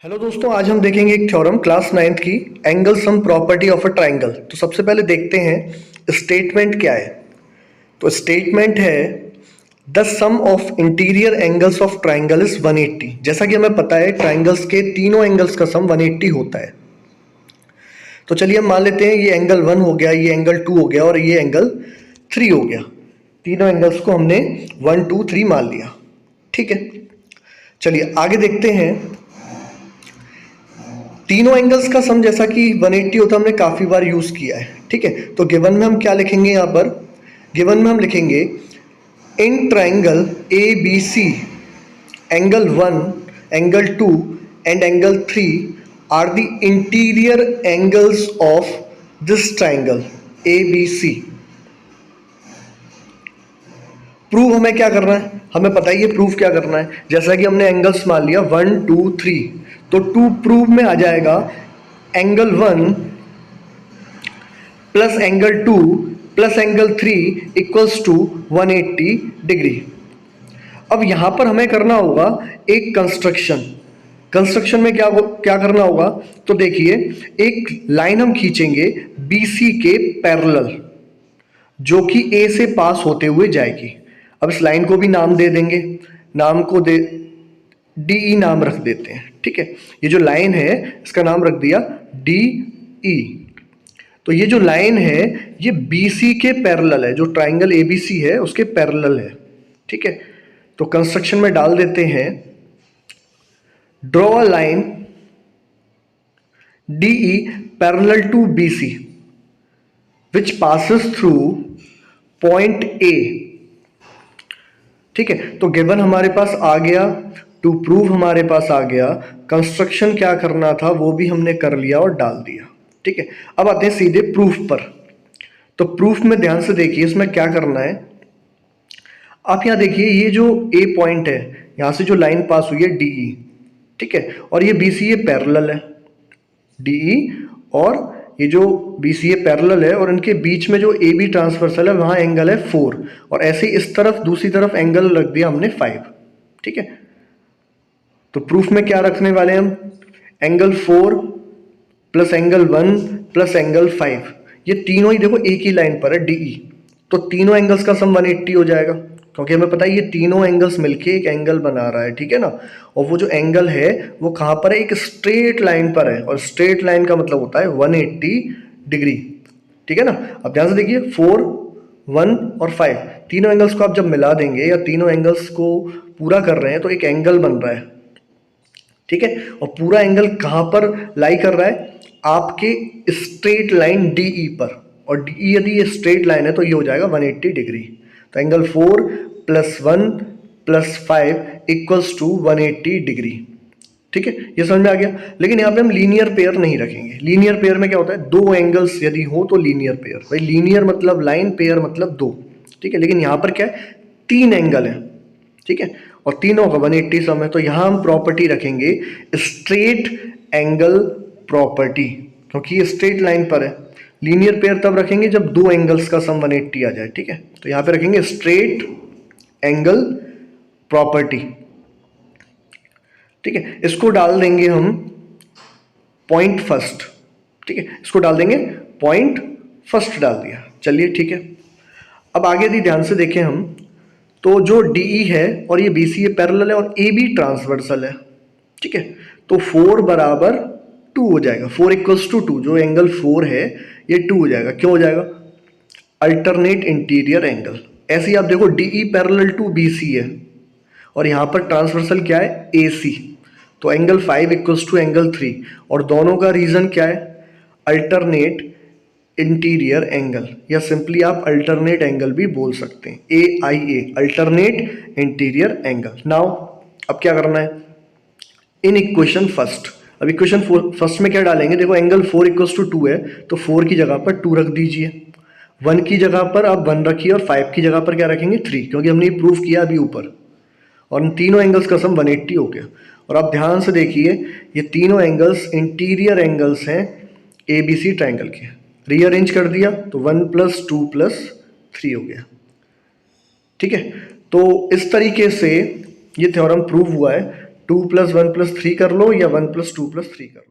Hello दोस्तों, आज हम देखेंगे एक थ्योरम क्लास 9th की angle sum property of a triangle. तो सबसे पहले देखते हैं स्टेटमेंट क्या है। तो स्टेटमेंट है the sum of interior angles of triangle is 180। जैसा कि हमें पता है ट्राइंगल्स के तीनों एंगल्स का सम 180 होता है। तो चलिए हम मान लेते हैं ये एंगल 1 हो गया, ये एंगल 2 हो गया और ये एंगल 3 हो गया। तीनों एंगल्स को हमने 1 2 3 मान लिया। ठीक है, चलिए आगे देखते हैं। तीनों एंगल्स का सम जैसा कि 180 होता है, हमने काफ़ी बार यूज़ किया है। ठीक है, तो गिवन में हम क्या लिखेंगे यहाँ पर? गिवन में हम लिखेंगे in triangle A B C angle 1 angle 2 and angle 3 are the interior angles of this triangle A B C. Prove हमें क्या करना है? हमें पता है ये प्रूफ क्या करना है। जैसा कि हमने एंगल्स मान लिया 1 2 3, तो 2 प्रूव में आ जाएगा angle 1 plus angle 2 plus angle 3 equals to 180 degree. अब यहां पर हमें करना होगा एक कंस्ट्रक्शन में क्या करना होगा? तो देखिए, एक लाइन हम खींचेंगे BC के पैरेलल, जो कि A से पास होते हुए जाएगी। अब इस लाइन को भी नाम दे देंगे, नाम को दे DE नाम रख देते हैं। ठीक है, ये जो लाइन है इसका नाम रख दिया DE। तो ये जो लाइन है ये BC के पैरेलल है, जो ट्राइंगल ABC है उसके पैरेलल है। ठीक है, तो कंस्ट्रक्शन में डाल देते हैं draw a line DE parallel to BC which passes through point A। ठीक है, तो गिवन हमारे पास आ गया, टू प्रूव हमारे पास आ गया, कंस्ट्रक्शन क्या करना था वो भी हमने कर लिया और डाल दिया। ठीक है, अब आते हैं सीधे प्रूफ पर। तो प्रूफ में ध्यान से देखिए इसमें क्या करना है। आप यहाँ देखिए, ये जो A पॉइंट है यहाँ से जो लाइन पास हुई है DE, ठीक है, और ये BC ये पैरेलल है DE, और ये जो BCA पैरेलल है और इनके बीच में जो AB ट्रांसवर्सल है वहाँ एंगल है 4, और ऐसे ही इस तरफ दूसरी तरफ एंगल रख दिया हमने 5। ठीक है, तो प्रूफ में क्या रखने वाले हैं हम? Angle 4 plus angle 1 plus angle 5, ये तीनों ही देखो एक ही लाइन पर है DE, तो तीनों एंगल्स का सम 180 हो जाएगा, क्योंकि हमें पता है ये तीनों एंगल्स मिलके एक एंगल बना रहा है। ठीक है ना, और वो जो एंगल है वो कहाँ पर है? एक स्ट्रेट लाइन पर है, और स्ट्रेट लाइन का मतलब होता है 180 डिग्री। ठीक है ना, अब ध्यान से देखिए 4 1 और 5 तीनों एंगल्स को आप जब मिला देंगे या तीनों एंगल्स को पूरा कर रहे हैं तो एक एंगल बन रहा है। ठीक है, और पूरा एंगल कहाँ पर लाई कर रहा है? आपके स्ट्रेट लाइन DE पर, और DE यदि ये स्ट्रेट लाइन है तो ये हो जाएगा 180 डिग्री। तो angle 4 plus 1 plus 5 equals to 180 degree. ठीक है, ये समझ में आ गया। लेकिन यहाँ पे हम लीनियर पेयर नहीं रखेंगे। लीनियर पेयर में क्या होता है? दो एंगल्स यदि हो तो लीनियर पेयर, भाई लीनियर मतलब लाइन, पेयर मतलब दो। ठीक है, लेकिन यहाँ पर क्या है? 3 एंगल है। ठीक है, और तीनों का 180 सम है, तो यहाँ हम प्रॉपर्टी रखेंगे स्ट्रेट एंगल प्रॉपर्टी, क्योंकि ये स्ट्रेट लाइन पर है। लीनियर पेयर तब रखेंगे जब दो एंगल्स का सम 180 आ जाए। ठीक है, तो यहाँ पे रखेंगे स्ट्रेट एंगल प्रॉपर्टी। ठीक है, इसको डाल देंगे हम पॉइंट फर्स्ट। ठीक है, इसको डाल देंगे पॉइंट फर्स्ट, डाल दिया। चलिए ठीक है, अब आगे यदि ध्यान से देखें हम, तो जो DE है और ये BC ये पैरेलल है और AB ट्रांसवर्सल है। ठीक है, तो 4 बराबर 2 हो जाएगा। 4 इक्वल्स टू 2, जो एंगल 4 है ये 2 हो जाएगा। क्यों हो जाएगा? Alternate interior angle. ऐसे ही आप देखो DE पैरेलल टू BC है और यहाँ पर ट्रांसवर्सल क्या है? AC, तो एंगल 5 इक्वल्स टू एंगल 3, और दोनों का रीजन क्या है? अल्टरनेट इंटीरियर एंगल, या सिंपली आप अल्टरनेट एंगल भी बोल सकते हैं, AIA, alternate interior angle. Now अब क्या करना है? इन इक्वेशन फर्स्ट, अब इक्वेशन फर्स्ट में क्या डालेंगे? देखो एंगल 4 इक्वल्स टू 2 है, तो 4 की जगह पर 2 रख दीजिए, 1 की जगह पर आप 1 रखिए, और 5 की जगह पर क्या रखेंगे? 3, क्योंकि हमने ये प्रूफ किया अभी ऊपर, और इन तीनों एंगल्स का सम 180 हो गया। और आप ध्यान से देखिए ये तीनों एंगल्स इंटीरियर एंगल्स हैं ABC ट्राइंगल के। रीअरेंज कर दिया तो 1 + 2 + 3 हो गया। ठीक है, तो इस तरीके से ये थ्योरम प्रूव हुआ है। 2 + 1 + 3 कर लो या 1 + 2 + 3 कर लो।